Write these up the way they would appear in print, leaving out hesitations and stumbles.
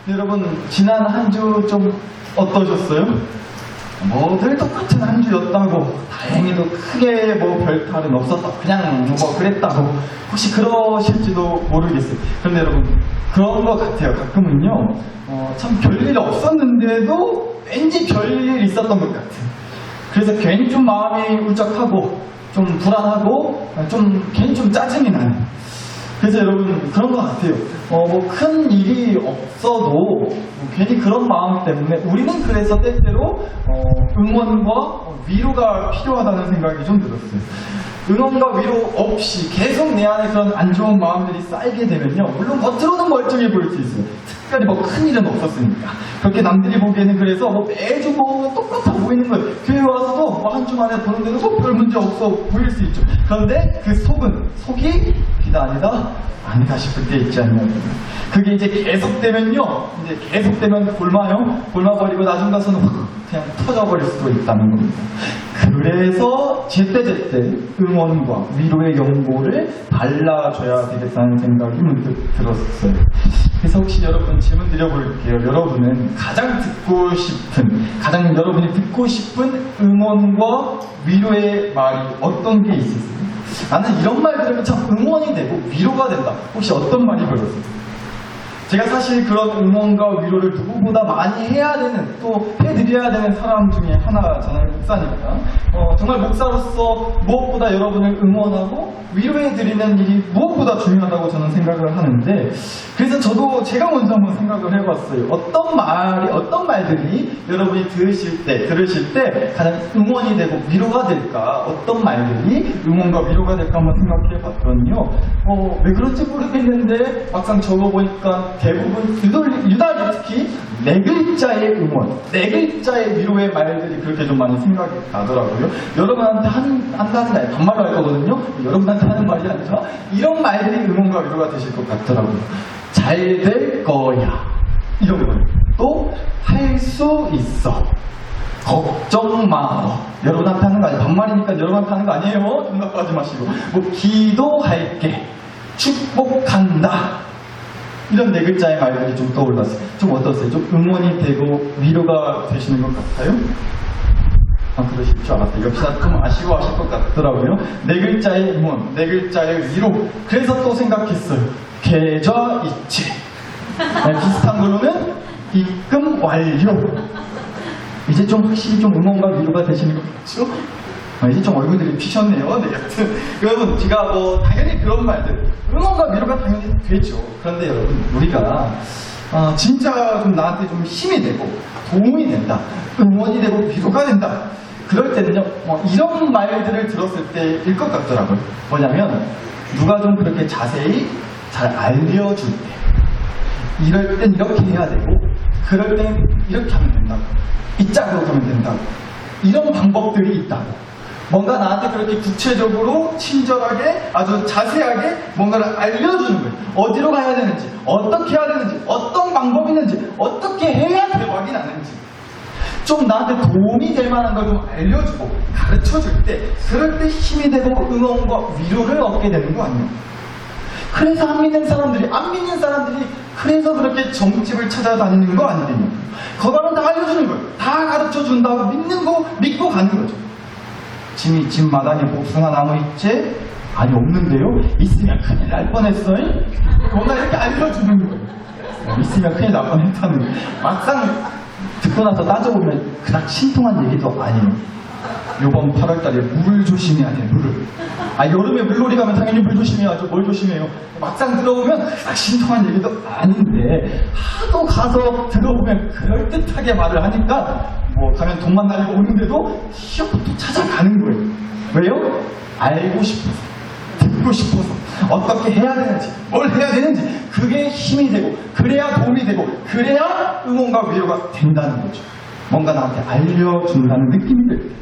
여러분, 지난 한 주 좀 어떠셨어요? 늘 똑같은 한 주였다고, 다행히도 크게 별탈은 없었다, 그냥 그랬다고, 혹시 그러실지도 모르겠어요. 그런데 여러분, 그런 것 같아요. 가끔은요, 참 별일 없었는데도 왠지 별일 있었던 것 같은. 그래서 괜히 좀 마음이 울적하고, 좀 불안하고, 괜히 좀 짜증이 나는. 그래서 여러분, 그런 것 같아요. 큰 일이 없어도 괜히 그런 마음 때문에 우리는 그래서 때때로 응원과 위로가 필요하다는 생각이 좀 들었어요. 응원과 위로 없이 계속 내 안에 그런 안 좋은 마음들이 쌓이게 되면요, 물론 겉으로는 멀쩡해 보일 수 있어요. 특별히 큰 일은 없었으니까. 그렇게 남들이 보기에는 그래서 매주 똑같아 보이는 거예요. 교회 와서도 한 주 만에 보는데도 별 문제 없어 보일 수 있죠. 그런데 그 속이 비다 아니다 싶을 때 있지 않나요? 그게 이제 계속되면요, 골마버리고 나중 가서는 그냥 터져버릴 수도 있다는 겁니다. 그래서 제때제때 응원과 위로의 연고를 발라줘야 되겠다는 생각이 문득 들었어요. 그래서 혹시 여러분 질문 드려볼게요. 여러분은 여러분이 듣고 싶은 응원과 위로의 말이 어떤 게 있으세요? 나는 이런 말 들으면 참 응원이 되고 위로가 된다. 혹시 어떤 말이 그러세요? 제가 사실 그런 응원과 위로를 누구보다 많이 해야 되는, 또 해드려야 되는 사람 중에 하나, 저는 목사니까. 정말 목사로서 무엇보다 여러분을 응원하고 위로해드리는 일이 무엇보다 중요하다고 저는 생각을 하는데, 그래서 저도 제가 먼저 한번 생각을 해봤어요. 어떤 말들이 여러분이 들으실 때 가장 응원이 되고 위로가 될까? 어떤 말들이 응원과 위로가 될까 한번 생각해 봤더니요. 왜 그런지 모르겠는데 막상 적어보니까 대부분 유달리 특히 네 글자의 응원, 네 글자의 위로의 말들이 그렇게 좀 많이 생각이 나더라고요. 여러분한테 한다는 말, 반말로 할 거거든요. 여러분한테 하는 말이 아니라 이런 말들이 응원과 위로가 되실 것 같더라고요. 잘 될 거야, 이런 거. 또 할 수 있어, 걱정 마. 여러분한테 하는 거 아니에요. 반말이니까 여러분한테 하는 거 아니에요. 생각하지 마시고. 기도할게, 축복한다, 이런 네 글자의 말들이 좀 떠올랐어요. 좀 어떠세요? 좀 응원이 되고 위로가 되시는 것 같아요? 그러실 줄 알았어요. 역시나 좀 아쉬워하실 것 같더라고요. 네 글자의 응원, 네 글자의 위로. 그래서 또 생각했어요. 계좌이체. 비슷한 걸로는 입금 완료. 이제 좀 확실히 좀 응원과 위로가 되시는 것 같죠? 이제 좀 얼굴들이 피셨네요. 네, 여튼 여러분, 제가 당연히 그런 말들, 응원과 위로가 당연히 되죠. 그런데 여러분, 우리가 진짜 좀 나한테 좀 힘이 되고 도움이 된다, 응원이 되고 위로가 된다, 그럴 때는요, 이런 말들을 들었을 때일 것 같더라고요. 뭐냐면, 누가 좀 그렇게 자세히 잘 알려줄 때, 이럴 땐 이렇게 해야 되고, 그럴 땐 이렇게 하면 된다고, 이 짝으로 가면 된다고, 이런 방법들이 있다고, 뭔가 나한테 그렇게 구체적으로 친절하게 아주 자세하게 뭔가를 알려주는 거예요. 어디로 가야 되는지, 어떻게 해야 되는지, 어떤 방법이 있는지, 어떻게 해야 대박이 나는지, 좀 나한테 도움이 될 만한 걸 좀 알려주고 가르쳐줄 때, 그럴 때 힘이 되고 응원과 위로를 얻게 되는 거 아니에요? 그래서 안 믿는 사람들이 그래서 그렇게 점집을 찾아다니는 거 아니겠냐? 거기는 다 알려주는 거예요. 다 가르쳐준다고 믿고 가는 거죠. 집 마당에 복숭아 나무 있지? 아니, 없는데요? 있으면 큰일 날 뻔했어. 뭔가 이렇게 알려주는 거예요. 있으면 큰일 날 뻔했다는 거예요. 막상 듣고 나서 따져보면 그닥 신통한 얘기도 아니에요. 요번 8월달에 물 조심해야 돼, 물을. 여름에 물놀이 가면 당연히 물 조심해야죠. 뭘 조심해요? 막상 들어보면 신통한 얘기도 아닌데, 하도 가서 들어보면 그럴듯하게 말을 하니까 가면 돈만 날리고 오는데도 시험부터 찾아가는 거예요. 왜요? 알고 싶어서, 듣고 싶어서, 어떻게 해야 되는지, 뭘 해야 되는지, 그게 힘이 되고, 그래야 도움이 되고, 그래야 응원과 위로가 된다는 거죠. 뭔가 나한테 알려준다는 느낌이 들 때.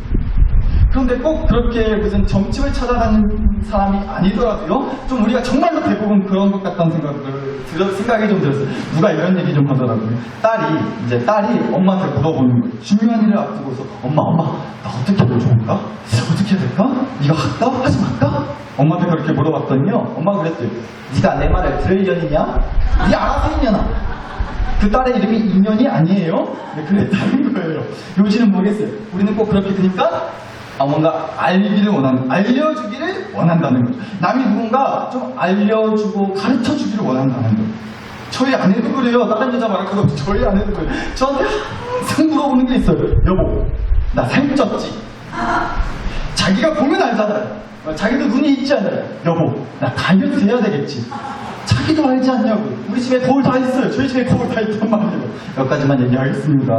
그런데 꼭 그렇게 무슨 점집을 찾아다니는 사람이 아니더라도요, 좀 우리가 정말로 대부분 그런 것 같다는 생각이 좀 들었어요. 누가 이런 얘기 좀 하더라고요. 딸이 엄마한테 물어보는 거예요. 중요한 일을 앞두고서, 엄마, 나 어떻게 하면 좋을까? 어떻게 해야 될까? 이거 할까? 하지 말까? 엄마한테 그렇게 물어봤더니요, 엄마가 그랬대요. 네가 내 말을 들으려느냐? 네 알아서 했냐나? 그 딸의 이름이 인연이 아니에요? 네, 그랬다는 거예요. 요지는 뭐겠어요? 우리는 꼭 그렇게 되니까 뭔가 알려주기를 원한다는 거죠. 남이 누군가 좀 알려주고 가르쳐주기를 원한다는 거예요. 저희 아내도 그래요. 다른 여자 말할 것 없이 저희 아내도 그래요. 저한테 항상 물어보는 게 있어요. 여보, 나 살쪘지? 자기가 보면 알잖아요. 자기도 눈이 있지 않아요. 여보, 나 다이어트 해야 되겠지? 자기도 알지 않냐고. 우리 집에 거울 다 있어요. 저희 집에 거울 다 있단 말이에요. 여기까지만 얘기하겠습니다.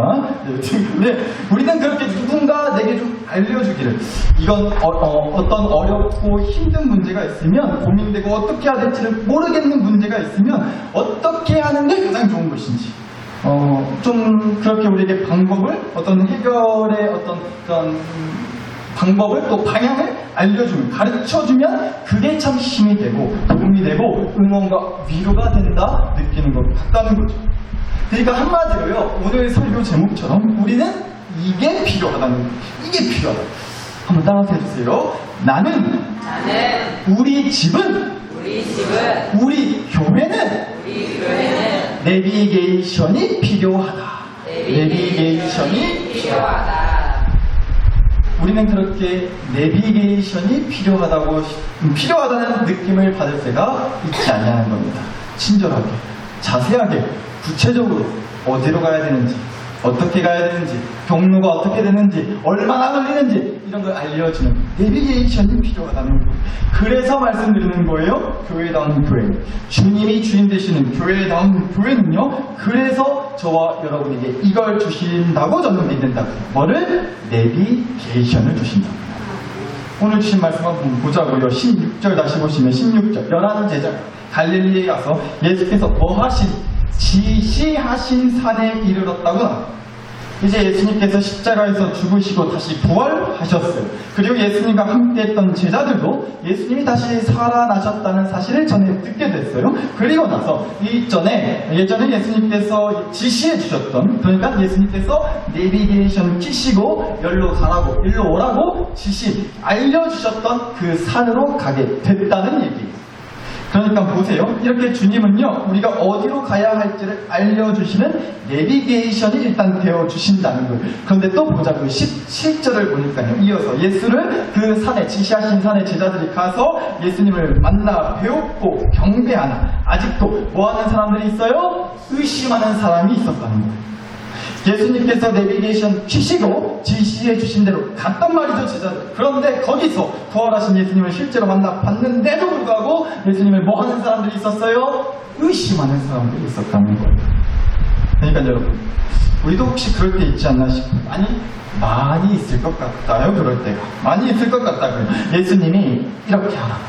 네, 우리는 그렇게 누군가 내게 좀 알려주기를. 이건 어떤 어렵고 힘든 문제가 있으면, 고민되고 어떻게 해야 될지를 모르겠는 문제가 있으면 어떻게 하는 게 가장 좋은 것인지, 좀 그렇게 우리에게 방법을, 어떤 해결의 어떤 그런 방법을, 또 방향을 알려주면, 가르쳐주면 그게 참 힘이 되고 도움이 되고 응원과 위로가 된다 느끼는 것 같다는 거죠. 그러니까 한마디로요, 오늘 설교 제목처럼 우리는 이게 필요하다는 거예요. 이게 필요하다. 한번 따라서 해주세요. 나는 우리 집은 우리 교회는 내비게이션이 필요하다. 내비게이션이 필요하다. 우리는 그렇게 내비게이션이 필요하다는 느낌을 받을 때가 있지 않냐는 겁니다. 친절하게, 자세하게, 구체적으로 어디로 가야 되는지, 어떻게 가야 되는지, 경로가 어떻게 되는지, 얼마나 걸리는지 이런 걸 알려주는 내비게이션이 필요하다는 거예요. 그래서 말씀드리는 거예요. 교회다운 교회. 주님이 주인 되시는 교회다운 교회는요. 그래서 저와 여러분에게 이걸 주신다고 저는 믿는다. 뭐를? 내비게이션을 주신다. 오늘 주신 말씀 한번 보자고요. 16절 다시 보시면 16절. 열한 제자 갈릴리에 가서 예수께서 지시하신 산에 이르렀다고 나옵니다. 이제 예수님께서 십자가에서 죽으시고 다시 부활하셨어요. 그리고 예수님과 함께 했던 제자들도 예수님이 다시 살아나셨다는 사실을 전해 듣게 됐어요. 그리고 나서 예전에 예수님께서 지시해 주셨던, 그러니까 예수님께서 내비게이션 키시고 여기로 가라고, 일로 오라고 알려주셨던 그 산으로 가게 됐다는 얘기예요. 그러니까 보세요. 이렇게 주님은요, 우리가 어디로 가야 할지를 알려주시는 내비게이션이 일단 되어주신다는 거예요. 그런데 또 보자고요. 17절을 보니까요. 이어서 예수를 그 산에, 지시하신 산에 제자들이 가서 예수님을 만나 배웠고 경배하나 아직도 뭐하는 사람들이 있어요? 의심하는 사람이 있었다는 거예요. 예수님께서 내비게이션 키시고 지시해 주신 대로 갔단 말이죠, 제자들. 그런데 거기서 부활하신 예수님을 실제로 만나 봤는데도 불구하고 예수님을 뭐 하는 사람들이 있었어요? 의심하는 사람들이 있었다는 거예요. 그러니까 여러분, 우리도 혹시 그럴 때 있지 않나 싶어요. 아니, 많이 있을 것 같아요. 그럴 때가 많이 있을 것 같다고요. 예수님이 이렇게 하라고,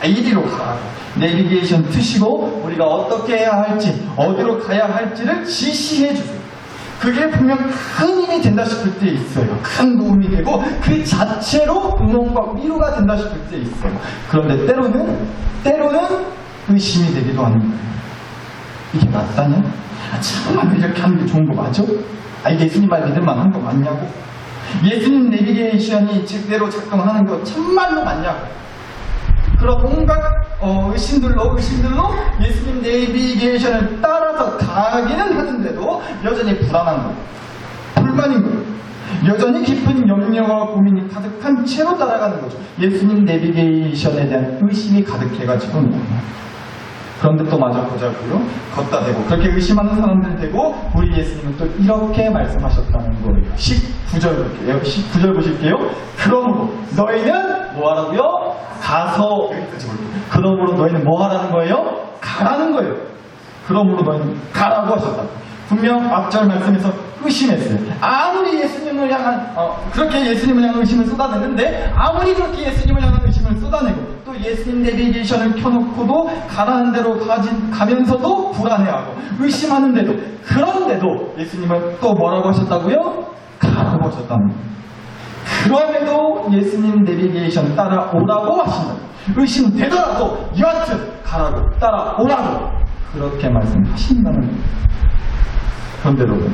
이리로 가라고 내비게이션 트시고 우리가 어떻게 해야 할지, 어디로 가야 할지를 지시해 주세요. 그게 분명 큰 힘이 된다 싶을 때 있어요. 큰 도움이 되고 그 자체로 응원과 위로가 된다 싶을 때 있어요. 그런데 때로는 의심이 되기도 하는 거예요. 이게 맞다냐? 정말 이렇게 하는 게 좋은 거 맞아? 이게 예수님 말 믿을만한 거 맞냐고? 예수님 내비게이션이 제대로 작동하는 거 참말로 맞냐고? 그런 온갖 의심들로 예수님 내비게이션을 따라서 가기는 하는데도 여전히 불안한 거예요. 불만인 거예요. 여전히 깊은 염려와 고민이 가득한 채로 따라가는 거죠. 예수님 내비게이션에 대한 의심이 가득해가지고. 그런데 또 마저 보자고요. 걷다 대고 그렇게 의심하는 사람들 되고 우리 예수님은 또 이렇게 말씀하셨다는 거예요. 19절 볼게요. 19절 보실게요. 그러므로 너희는 뭐하라고요? 가서, 여기까지 볼게요. 그러므로 너희는 뭐하라는 거예요? 가라는 거예요. 그러므로 너희는 가라고 하셨다. 분명 앞절 말씀에서 의심했어요. 아무리 예수님을 향한 그렇게 예수님을 향한 의심을 쏟아내는데, 아무리 그렇게 예수님을 향한 의심을 쏟아내고 또 예수님 내비게이션을 켜놓고도 가라는 대로 가면서도 불안해하고 의심하는데도, 그런데도 예수님은 또 뭐라고 하셨다고요? 가라고 하셨다는 거예요. 그럼에도 예수님 내비게이션 따라오라고 하신다고. 의심되더라도 여하튼 가라고, 따라오라고 그렇게 말씀하신다는 거예요. 그런데 여러분,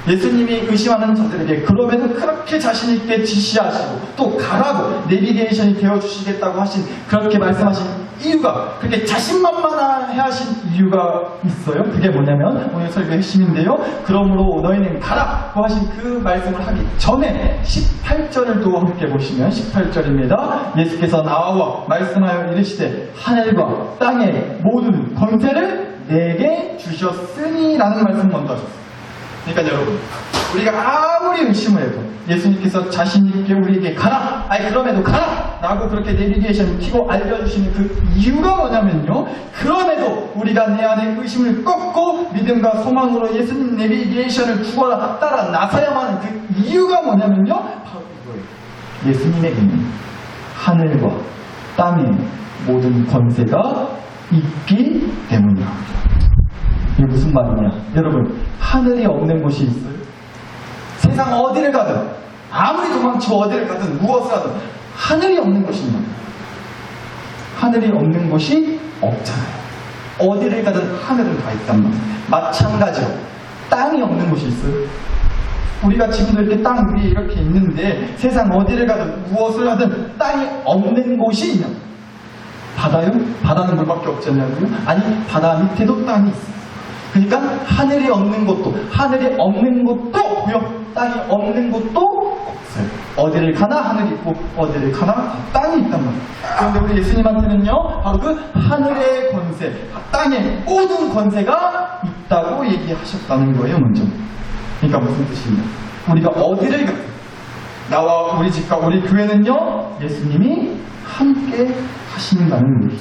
예수님이 의심하는 자들에게 그럼에도 그렇게 자신있게 지시하시고 또 가라고 내비게이션이 되어주시겠다고 하신, 그렇게 말씀하신 이유가, 그렇게 자신만만해 하신 이유가 있어요. 그게 뭐냐면 오늘 설교의 핵심인데요. 그러므로 너희는 가라고 하신 그 말씀을 하기 전에 18절을 또 함께 보시면 18절입니다. 예수께서 나와 말씀하여 이르시되 하늘과 땅의 모든 권세를 내게 주셨으니 라는 말씀 먼저 하셨어요. 그러니까 여러분, 우리가 아무리 의심을 해도 예수님께서 자신있게 우리에게 가라! 아니 그럼에도 가라! 라고 그렇게 내비게이션을 켜고 알려주시는 그 이유가 뭐냐면요, 그럼에도 우리가 내 안에 의심을 꺾고 믿음과 소망으로 예수님 내비게이션을 두거나 따라 나서야만 하는 그 이유가 뭐냐면요, 바로 이거예요. 예수님에게는 하늘과 땅의 모든 권세가 있기 때문이랍니다. 이게 무슨 말이냐? 여러분, 하늘이 없는 곳이 있어요? 세상 어디를 가든, 아무리 도망치고 어디를 가든, 무엇을 하든 하늘이 없는 곳이 있나요? 하늘이 없는 곳이 없잖아요. 어디를 가든 하늘은 다 있단 말이에요. 마찬가지로 땅이 없는 곳이 있어요? 우리가 지금도 이렇게 땅 위에 이렇게 있는데 세상 어디를 가든 무엇을 하든 땅이 없는 곳이 있냐? 바다요? 바다는 물밖에 없지 않냐고요? 아니, 바다 밑에도 땅이 있어요. 그러니까 하늘이 없는 곳도, 하늘이 없는 곳도 없고요, 땅이 없는 곳도 없어요. 어디를 가나 하늘이 있고 어디를 가나 땅이 있단 말이에요. 그런데 우리 예수님한테는요, 바로 그 하늘의 권세, 땅의 모든 권세가 있다고 얘기하셨다는 거예요. 먼저. 그러니까 무슨 뜻이냐? 우리가 어디를 가든, 나와 우리 집과 우리 교회는요, 예수님이 함께 하신다는 얘기.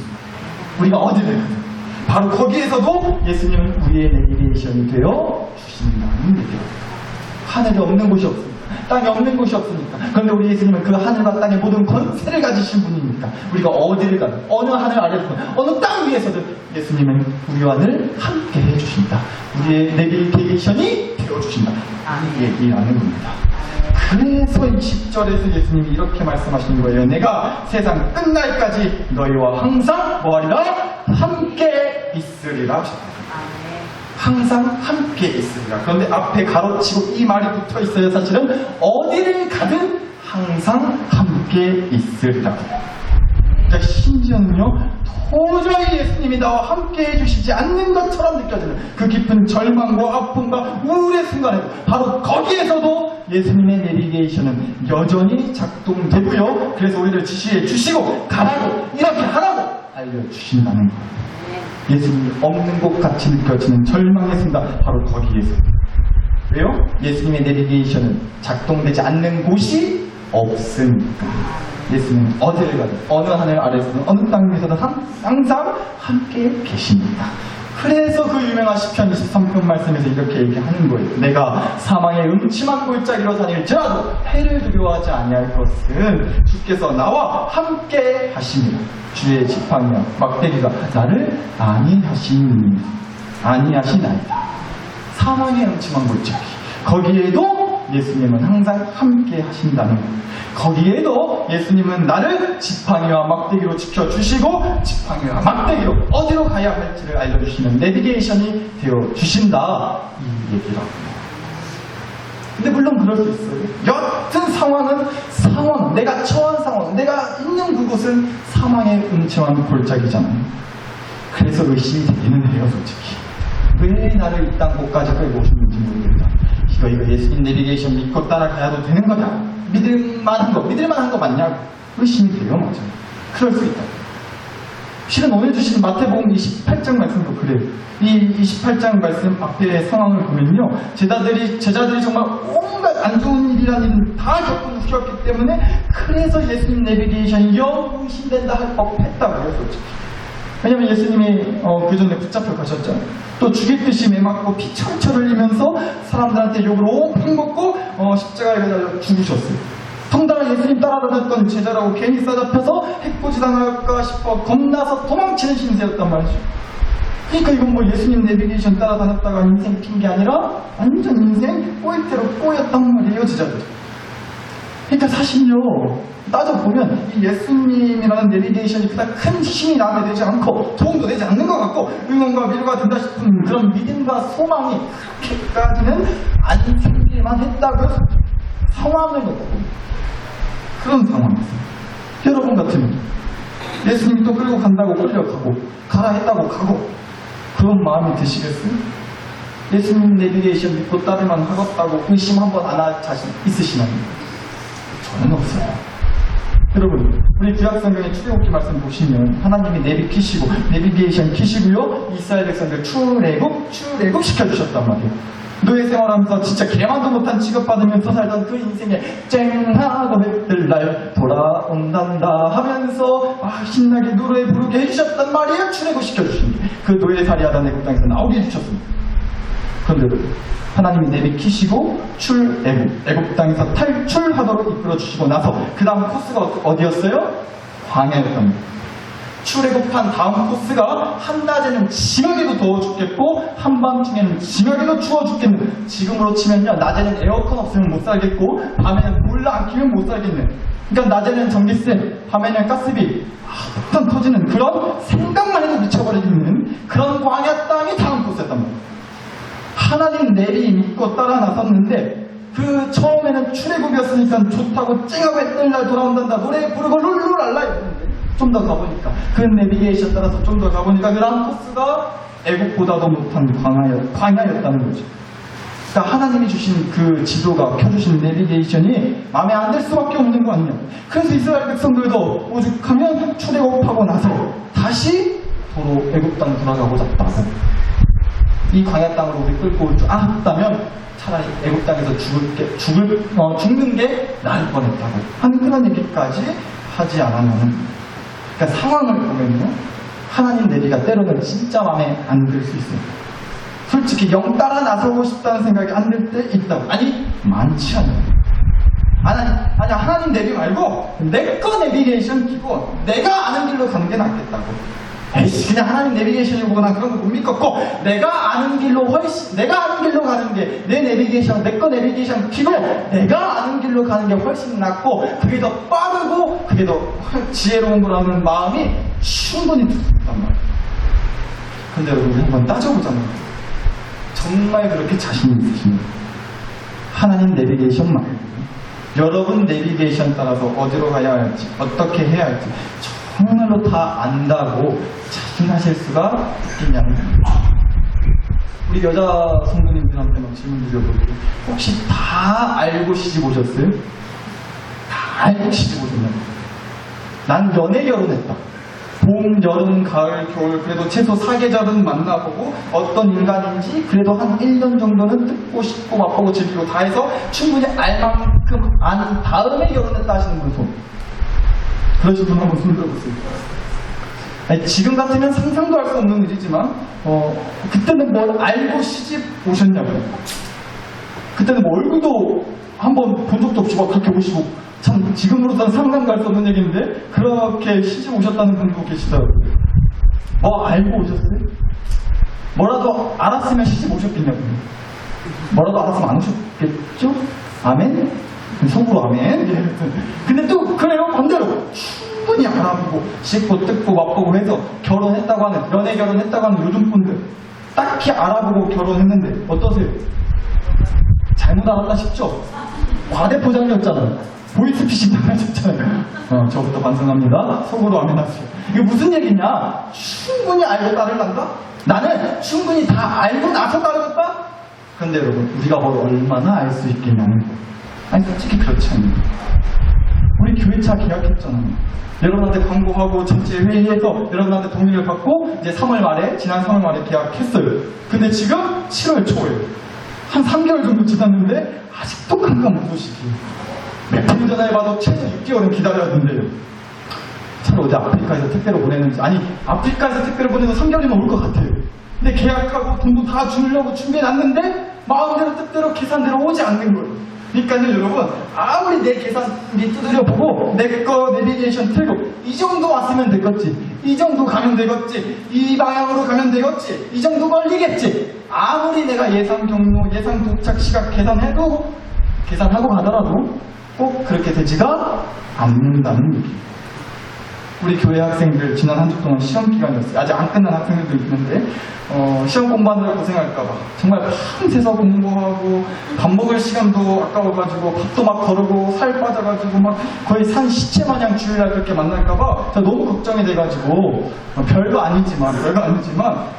우리가 어디를 가든 바로 거기에서도 예수님은 우리의 내비게이션이 되어 주신다는 얘기예요. 하늘이 없는 곳이 없습니다. 땅이 없는 곳이 없으니까. 그런데 우리 예수님은 그 하늘과 땅의 모든 권세를 가지신 분이니까 우리가 어디를 가든, 어느 하늘 아래서든, 어느 땅 위에서든 예수님은 우리와 늘 함께 해주신다. 우리의 내비게이션이 되어주신다. 이 얘기라는 겁니다. 그래서 20절에서 예수님이 이렇게 말씀하시는 거예요. 내가 세상 끝날까지 너희와 항상 뭐하리라? 함께 있으리라. 항상 함께 있으리라. 그런데 앞에 가로치고 이 말이 붙어 있어요. 사실은 어디를 가든 항상 함께 있으리라. 그러니까 심지어는요, 도저히 예수님이 나와 함께 해주시지 않는 것처럼 느껴지는 그 깊은 절망과 아픔과 우울의 순간에도 바로 거기에서도 예수님의 내비게이션은 여전히 작동되고요. 그래서 우리를 지시해 주시고 가라고, 이렇게 하라고 알려주신다는 거예요. 예수님이 없는 것 같이 느껴지는 절망의 순간, 바로 거기에서. 왜요? 예수님의 내비게이션은 작동되지 않는 곳이 없으니까. 예수님은 어디를 가든, 어느 하늘 아래서든, 어느 땅 위에서든 항상 함께 계십니다. 그래서 그 유명한 시편 23편 말씀에서 이렇게 얘기하는 거예요. 내가 사망의 음침한 골짜기로 다닐지라도 해를 두려워하지 아니할 것은 주께서 나와 함께 하심이라. 주의 지팡이와 막대기가 나를 안위하시나이다. 사망의 음침한 골짜기, 거기에도 예수님은 항상 함께 하신다는 거예요. 거기에도 예수님은 나를 지팡이와 막대기로 지켜주시고 지팡이와 막대기로 어디로 가야 할지를 알려주시는 내비게이션이 되어주신다, 이 얘기라고. 근데 물론 그럴 수 있어요. 여튼 상황은 내가 처한 상황, 내가 있는 그곳은 사망의 음침한 골짜기잖아요. 그래서 의심이 되기는 해요. 솔직히 왜 나를 이 땅 곳까지 끌고 오셨는지 모르겠다. 이거 예수님 내비게이션 믿고 따라가야도 되는 거냐? 믿을만한 거 맞냐고 의심이 돼요. 맞아요. 그럴 수 있다. 실은 오늘 주신 마태복음 28장 말씀도 그래요. 이 28장 말씀 앞에 상황을 보면요, 제자들이 정말 온갖 안 좋은 일이라는 일을 다 겪었기 때문에 그래서 예수님 내비게이션이 영 의심된다 할 법했다고요. 솔직히. 왜냐면 예수님이 그 전에 붙잡혀 가셨잖아요. 또 죽일 듯이 매맞고 피 철철 흘리면서 사람들한테 욕을 옹팽 먹고 십자가에 매달려 죽으셨어요. 덩달아 예수님 따라다녔던 제자라고 괜히 싸잡혀서 해코지당할까 싶어 겁나서 도망치는 신세였단 말이죠. 그러니까 이건 뭐 예수님 내비게이션 따라다녔다가 인생 핀 게 아니라 완전 인생 꼬이대로 꼬였단 말이에요, 제자들. 그러니까 사실요, 따져보면 이 예수님이라는 내비게이션이 그닥 큰 힘이 나게 되지 않고 도움도 되지 않는 것 같고 응원과 위로가 된다 싶은 그런 믿음과 소망이 그렇게까지는 안 생기만 했다고요. 상황을 놓고 그런 상황이었어요. 여러분 같으면 예수님이 또 끌고 간다고 끌려가고 가라 했다고 가고 그런 마음이 드시겠어요? 예수님 내비게이션 믿고 따르면 하겠다고 의심 한번 안 할 자신 있으시나요? 저는 없어요. 여러분, 우리 구약성경의 출애굽기 말씀 보시면 하나님이 내비게이션 키시고요, 이스라엘 백성들 출애굽 시켜주셨단 말이에요. 노예 생활하면서 진짜 개만도 못한 취급받으면서 살던 그 인생에 쨍하고 해뜰 날 돌아온단다 하면서 신나게 노래 부르게 해주셨단 말이에요. 출애굽 시켜주신 게 그 노예살이 하던 애굽 땅에서 나오게 해주셨습니다. 그런데 하나님이 내비키시고 애굽 땅에서 탈출하도록 이끌어주시고 나서 그 다음 코스가 어디였어요? 광야였답니다. 출애굽한 다음 코스가 한낮에는 징하게도 더워 죽겠고 한밤중에는 징하게도 추워 죽겠는, 지금으로 치면요 낮에는 에어컨 없으면 못 살겠고 밤에는 물 안 끼면 못 살겠는, 그러니까 낮에는 전기세 밤에는 가스비 폭탄 터지는 그런 생각만 해도 미쳐버리는 그런 광야 땅이 다음 코스였단 말이에요. 하나님 내비 믿고 따라 나섰는데 그 처음에는 출애굽이었으니까 좋다고 찡하고 했던 날 돌아온단다 노래 부르고 룰루랄라 이랬는데 좀 더 가보니까 그 내비게이션 따라서 좀 더 가보니까 그 다음 코스가 애국보다도 못한 광야였다는 거죠. 그러니까 하나님이 주신 그 지도가 켜주신 내비게이션이 마음에 안 들 수밖에 없는 거 아니냐. 그래서 이스라엘 백성들도 오죽하면 출애굽하고 나서 다시 도로 애국 땅 돌아가고자 했다고. 이 광야 땅으로 우리 끌고 왔다면 차라리 애국 땅에서 죽는 게 나을 뻔했다고 하는 그런 얘기까지 하지 않았는. 그러니까 상황을 보면요, 하나님 내비가 때로는 진짜 마음에 안 들 수 있어요. 솔직히 영 따라 나서고 싶다는 생각이 안 들 때 있다고. 아니 많지 않아요. 아니 하나님 내비 말고 내 거 내비게이션 키고 내가 아는 길로 가는 게 낫겠다고. 에이씨 그냥 하나님 내비게이션이 보고 난 그런 거 못 믿겠고 내가 아는 길로 가는 게 내 내비게이션 내 거 내비게이션 키고 내가 아는 길로 가는 게 훨씬 낫고 그게 더 빠르고 그게 더 지혜로운 거라는 마음이 충분히 들었단 말이에요. 근데 여러분 우리 한번 따져보자면 정말 그렇게 자신 있으십니까? 하나님 내비게이션 말고 여러분 내비게이션 따라서 어디로 가야 할지 어떻게 해야 할지 정말로 다 안다고 자신하실 수가 있냐는 겁니다. 우리 여자 성도님들한테만 질문 드려볼게요. 혹시 다 알고 시집 오셨어요? 다 알고 시집 오셨나요? 난 연애 결혼했다. 봄, 여름, 가을, 겨울 그래도 최소 4계절은 만나보고 어떤 인간인지 그래도 한 1년 정도는 듣고 싶고 맛보고 즐기고 다 해서 충분히 알 만큼 안 다음에 결혼했다 하시는 분 손. 그러신 분 한번 손 들어보세요. 아니, 지금 같으면 상상도 할 수 없는 일이지만 그때는 뭘 알고 시집 오셨냐고요. 그때는 뭐 얼굴도 한번 본 적도 없이 막 그렇게 보시고 참 지금으로서는 상상도 할 수 없는 얘기인데 그렇게 시집 오셨다는 분도 계시더라고요. 뭐 알고 오셨어요? 뭐라도 알았으면 시집 오셨겠냐고요. 뭐라도 알았으면 안 오셨겠죠? 아멘? 속으로 아멘? 근데 또 그래요 반대로 충분히 알아보고 씹고 뜯고 맛보고 해서 결혼했다고 하는 연애 결혼했다고 하는 요즘 분들 딱히 알아보고 결혼했는데 어떠세요? 잘못 알았다 싶죠? 과대포장이었잖아요. 보이스피싱 당하셨잖아요. 저부터 반성합니다. 속으로 아멘 하세요. 이게 무슨 얘기냐? 충분히 알고 따르란다? 나는 충분히 다 알고 나서 따르겠다? 근데 여러분 우리가 뭘 얼마나 알 수 있겠냐는 거. 아니 솔직히 그렇지 않나요? 우리 교회차 계약했잖아요. 여러분한테 광고하고 전체 회의해서 여러분한테 동의를 받고 이제 지난 3월 말에 계약했어요. 근데 지금 7월 초에 한 3개월 정도 지났는데 아직도 깜깜무소식이에요. 몇 분 전에 봐도 최소 6개월은 기다려야 된대요. 차라리 어제 아프리카에서 택배로 보내는지 아니 아프리카에서 택배로 보내서 3개월이면 올 것 같아요. 근데 계약하고 돈도 다 주려고 준비해놨는데 마음대로 뜻대로 계산대로 오지 않는 거예요. 그러니까요 여러분 아무리 내 계산기 두드려보고 내 거 내비게이션 틀고 이 정도 왔으면 되겠지, 이 정도 가면 되겠지, 이 방향으로 가면 되겠지, 이 정도 걸리겠지, 아무리 내가 예상 경로 예상 도착 시각 계산하고 가더라도 꼭 그렇게 되지가 않는다는 얘기예요. 우리 교회 학생들 지난 한 주 동안 시험 기간이었어요. 아직 안 끝난 학생들도 있는데 시험 공부하느라 고생할까봐 정말 밤새서 공부하고 밥 먹을 시간도 아까워가지고 밥도 막 거르고 살 빠져가지고 막 거의 산 시체 마냥 주일날 그렇게 만날까봐 너무 걱정이 돼가지고 별거 아니지만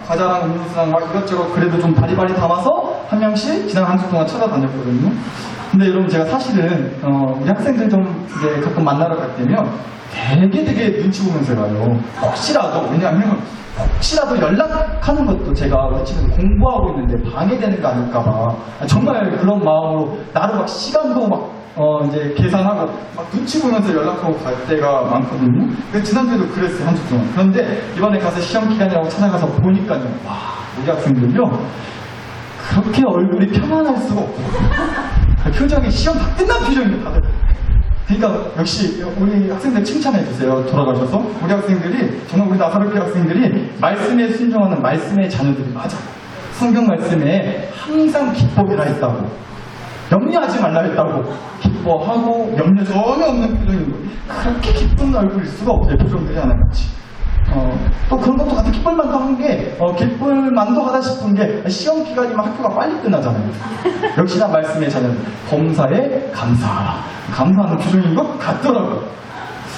과자랑 음료수랑 막 이것저것 그래도 좀 바리바리 담아서 한 명씩 지난 한 주 동안 찾아다녔거든요. 근데 여러분 제가 사실은 우리 학생들 좀 이제 가끔 만나러 갈 때면 되게 눈치 보면서 가요. 혹시라도 왜냐하면 혹시라도 연락하는 것도 제가 우리 집에서 공부하고 있는데 방해되는 거 아닐까봐 정말 그런 마음으로 나를 막 시간도 막 이제 계산하고 막 눈치 보면서 연락하고 갈 때가 많거든요. 지난주에도 그랬어요, 한 주 동안. 그런데 이번에 가서 시험 기간이라고 찾아가서 보니까요, 와, 우리 학생들요 그렇게 얼굴이 평안할 수가 없어요. 표정이 시험 다 끝난 표정이에요, 다들. 그러니까 역시 우리 학생들 칭찬해 주세요. 돌아가셔서 우리 학생들이 정말 우리 나사로교회 학생들이 말씀에 순종하는 말씀의 자녀들이 맞아. 성경 말씀에 항상 기뻐해라 했다고, 염려하지 말라 했다고, 기뻐하고 염려 전혀 없는 표정인 거예요. 그렇게 기쁜 얼굴일 수가 없어요. 표정들이 하나같이. 또 그런 것도 같은 기쁠만도 한 게 기쁠만도 하다 싶은 게 시험 기간이면 학교가 빨리 끝나잖아요. 역시나 말씀의 자녀들 범사에 감사하라. 감사하는 표정인 것 같더라고요.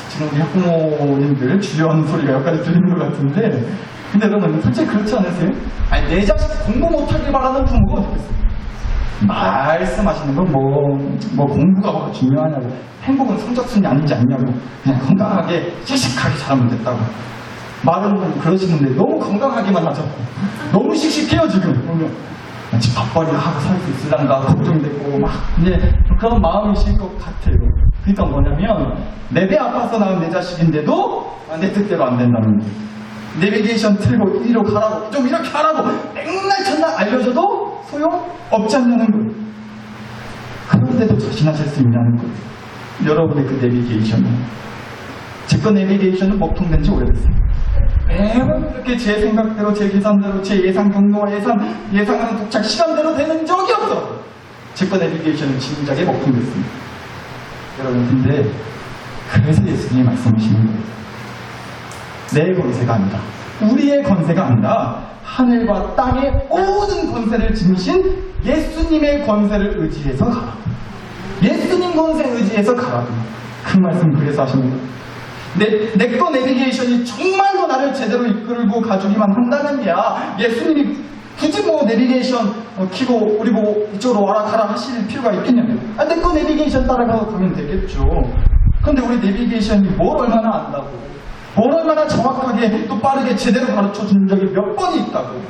지금 우리 학부모님들 주려하는 소리가 여기까지 들리는 것 같은데, 근데 여러분 솔직히 그렇지 않으세요? 아니, 내 자식 공부 못하길 바라는 부모가 어떻게 있어요? 말씀하시는 건 뭐 공부가 뭐가 중요하냐고, 행복은 성적순이 아닌지 아니냐고, 그냥 건강하게 씩씩하게 잘하면 됐다고 말은 그러시는데 너무 건강하게만 하죠. 너무 씩씩해요 지금. 그러면 지금 밥벌이 하고 살 수 있을란가 걱정되고 막 이제 그런 마음이실 것 같아요. 그러니까 뭐냐면 내 배 아파서 낳은 내 자식인데도 내 뜻대로 안 된다는 거예요. 내비게이션 틀고 이리로 가라고, 좀 이렇게 하라고 맨날 첫날 알려줘도 소용없지 않냐는 거예요. 그런데도 자신하실 수 있냐는 거예요. 여러분의 그 내비게이션은, 제 거 내비게이션은 먹통된 지 오래됐어요. 매번 그렇게 제 생각대로, 제 계산대로, 제 예상 경로와 예상하는 도착 시간대로 되는 적이 없어. 제 거 내비게이션은 진작에 먹통됐습니다. 여러분, 근데 그래서 예수님이 말씀하시는 거예요. 내 권세가 아니라, 우리의 권세가 아니라 하늘과 땅의 모든 권세를 지니신 예수님의 권세를 의지해서 가라고. 예수님 권세 의지해서 가라고. 그 말씀 그래서 하시는 거예요. 내 거 내비게이션이 정말로 나를 제대로 이끌고 가주기만 한다면야 예수님이 굳이 뭐 내비게이션 키고 우리 보고 이쪽으로 와라 가라 하실 필요가 있겠냐고요. 내 거 내비게이션 따라가서 가면 되겠죠. 그런데 우리 내비게이션이 뭘 얼마나 안다고, 뭘 얼마나 정확하게 또 빠르게 제대로 가르쳐 준 적이 몇 번이 있다고.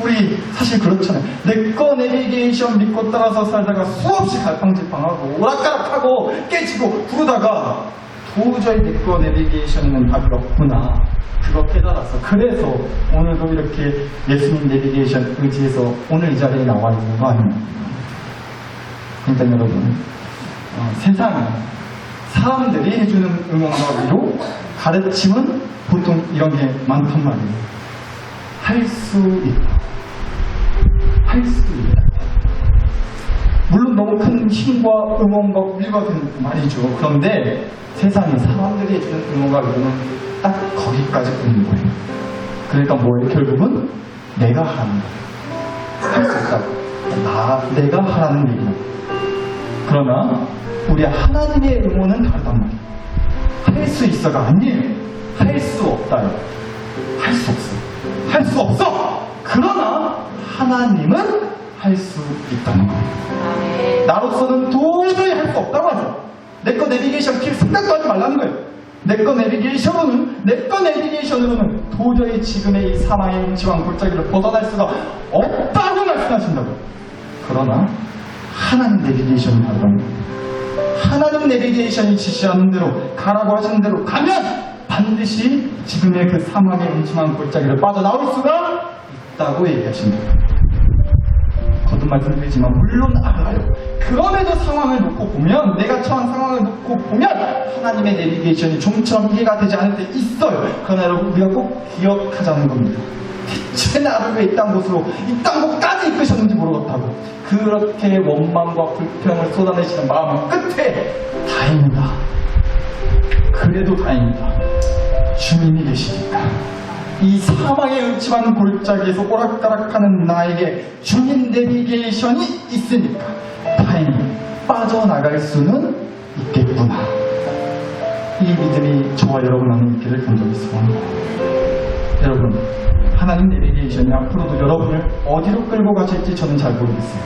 우리 사실 그렇잖아요. 내 거 내비게이션 믿고 따라서 살다가 수없이 갈팡질팡하고 오락가락하고 깨지고 그러다가 도저히 내 거 내비게이션에는 답이 없구나, 그거 깨달았어. 그래서 오늘도 이렇게 예수님 내비게이션 의지해서 오늘 이 자리에 나와 있는 거 아닙니까? 그러니까 여러분, 세상에 사람들이 해주는 응원과 위로, 가르침은 보통 이런 게 많단 말이에요. 할 수 있다. 할 수 있다. 물론 너무 큰 힘과 응원과 위로가 되는 말이죠. 그런데 세상에 사람들이 해주는 응원과 위로는 딱 거기까지 오는 거예요. 그러니까 뭐예요? 결국은 내가 하라는 거예요. 할 수 있다고. 내가 하라는 얘기예요. 그러나 우리 하나님의 응원은 다르단 말이에요. 할 수 있어가 아니에요. 할 수 없다요. 할 수 없어. 할 수 없어! 그러나 하나님은 할 수 있다는 거예요. 나로서는 도저히 할 수 없다고 하죠. 내 거 내비게이션 킬 생각도 하지 말라는 거예요. 내 거 내비게이션으로는 도저히 지금의 이 사망의 음침한 골짜기를 벗어날 수가 없다고 말씀하신다고요. 그러나 하나님 내비게이션은 다르다는 거예요. 하나님 내비게이션이 지시하는 대로, 가라고 하시는 대로 가면 반드시 지금의 그 사망의 음침한 골짜기를 빠져나올 수가 있다고 얘기하십니다. 거듭 말씀드리지만 물론 알아요. 그럼에도 상황을 놓고 보면, 내가 처한 상황을 놓고 보면 하나님의 내비게이션이 좀처럼 이해가 되지 않을 때 있어요. 그러나 여러분, 우리가 꼭 기억하자는 겁니다. 대체 나를 왜 이딴 곳으로, 이딴 곳까지 이끄셨는지 모르겠다고. 그렇게 원망과 불평을 쏟아내시는 마음 끝에 다행이다. 그래도 다행이다. 주님이 계시니까. 이 사망의 음침한 골짜기에서 오락가락하는 나에게 주님 내비게이션이 있으니까 다행히 빠져나갈 수는 있겠구나. 이 믿음이 저와 여러분 안에 있기를 간절히 소원합니다. 여러분, 하나님 내비게이션이 앞으로도 여러분을 어디로 끌고 가실지 저는 잘 모르겠어요.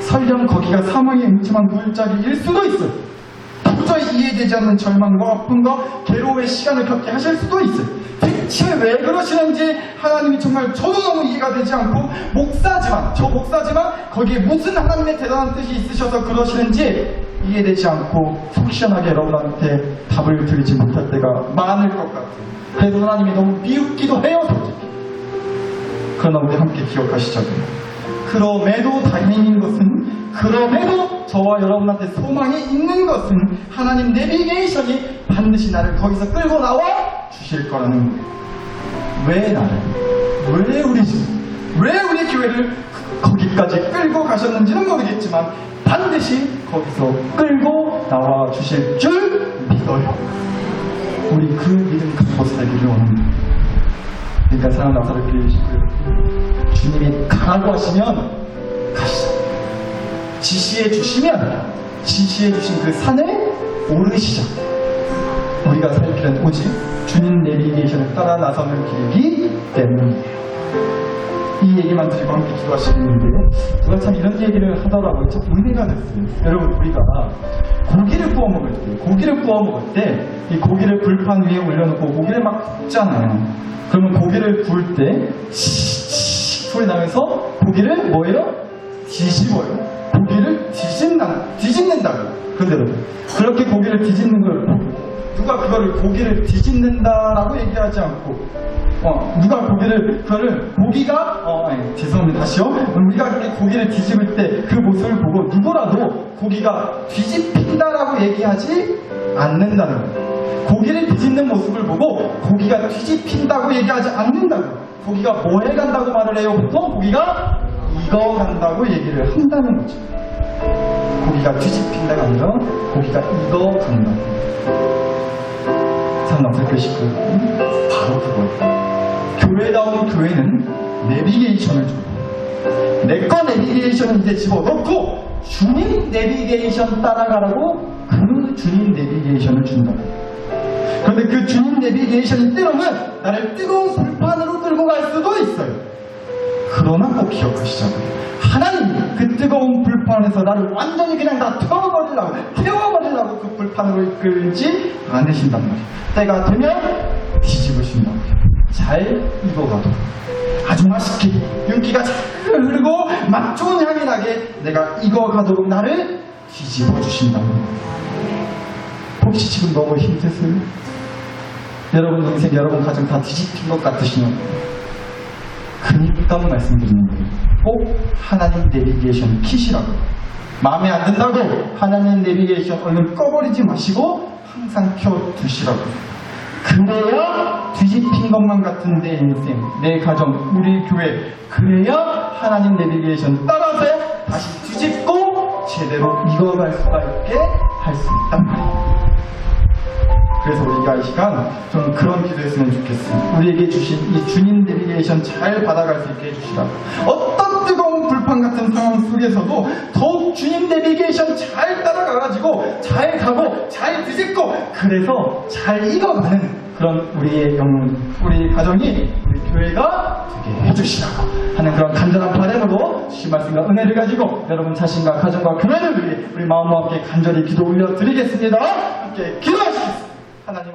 설령 거기가 사망의 음침한 골짜기일 수도 있어요. 도저히 이해되지 않는 절망과 아픔과 괴로움의 시간을 겪게 하실 수도 있어요. 대체 왜 그러시는지 하나님이 정말 저도 너무 이해가 되지 않고 저 목사지만 거기에 무슨 하나님의 대단한 뜻이 있으셔서 그러시는지 이해되지 않고 속 시원하게 여러분한테 답을 드리지 못할 때가 많을 것 같아요. 그래서 하나님이 너무 미웃기도 해요, 솔직히. 그러나 우리 함께 기억하시자고요. 그럼에도 다행인 것은, 그럼에도 저와 여러분한테 소망이 있는 것은 하나님 내비게이션이 반드시 나를 거기서 끌고 나와 주실 거라는 거예요. 왜 나를, 왜 우리 집, 왜 우리 교회를 거기까지 끌고 가셨는지는 모르겠지만 반드시 거기서 끌고 나와 주실 줄 믿어요. 우리 그 믿음 갖고 살기를 원합니다. 그러니까 사랑 나사렛 교회 식구들, 주님이 가라고 하시면 가시죠. 지시해 주신 그 산에 오르시죠. 우리가 살 길은 오직 주님 내비게이션을 따라 나서는 길이기 때문이에요. 이 얘기만 드리고 함께 기도하시는데 누가 참 이런 얘기를 하더라고요. 참 은혜가 됐어요. 여러분, 우리가 고기를 구워 먹을 때 이 고기를 불판 위에 올려놓고 고기를 막 굽잖아요. 그러면 고기를 구울 때 소리 나면서 고기를 뭐예요? 뒤집어요. 고기를 뒤집는다고. 그런데 여러분, 그렇게 고기를 뒤집는 걸 보고 누가 그거를 고기를 뒤집는다라고 얘기하지 않고 누가 죄송합니다. 다시요. 우리가 그렇게 고기를 뒤집을 때 그 모습을 보고 누구라도 고기가 뒤집힌다라고 얘기하지 않는다는 거예요. 고기를 뒤집는 모습을 보고 고기가 뒤집힌다고 얘기하지 않는다고. 고기가 뭐 해간다고 말을 해요? 보통 고기가 익어간다고 얘기를 한다는 거죠. 고기가 뒤집힌다가 아니라 고기가 익어간다고. 참 남색교 식구 바로 그거예요. 교회다운 교회는 내비게이션을 줘요. 내 거 내비게이션은 이제 집어넣고 주님 내비게이션 따라가라고 그 주님 내비게이션을 준다. 그런데 그 주님 내비게이션이 때로는 나를 뜨거운 불판으로 끌고 갈 수도 있어요. 그러나 꼭 기억하시자고요. 하나님이 그 뜨거운 불판에서 나를 완전히 그냥 다 태워버리려고 그 불판으로 이끌지 않으신단 말이에요. 때가 되면 뒤집으신다고요. 잘 익어가도 아주 맛있게 윤기가 잘 흐르고 맛 좋은 향이 나게 내가 익어가도록 나를 뒤집어 주신다는 거예요. 혹시 지금 너무 힘드세요? 여러분 인생, 여러분 가정 다 뒤집힌 것 같으시면 그니까 말씀드리는 거예요. 꼭 하나님 내비게이션 키시라고. 마음에 안 든다고 하나님 내비게이션 얼른 꺼버리지 마시고 항상 켜두시라고. 그래야 뒤집힌 것만 같은 내 인생, 내 가정, 우리 교회, 그래야 하나님 내비게이션 따라서 다시 뒤집고 제대로 익어갈 수가 있게 할 수 있단 말이에요. 그래서 우리가 이 시간 좀 그런 기도했으면 좋겠습니다. 우리에게 주신 이 주님 내비게이션 잘 받아갈 수 있게 해주시라. 어떤 뜨거운 불판 같은 상황 속에서도 더욱 주님 내비게이션 잘 따라가가지고 잘 가고 잘 뒤집고 그래서 잘 익어가는 그런 우리의 영혼, 우리 가정이, 우리 교회가 되게 해주시라고 하는 그런 간절한 바람으로 주신 말씀과 은혜를 가지고 여러분 자신과 가정과 교회를 위해 우리 마음과 함께 간절히 기도 올려드리겠습니다. 함께 기도하시겠습니다. 하나님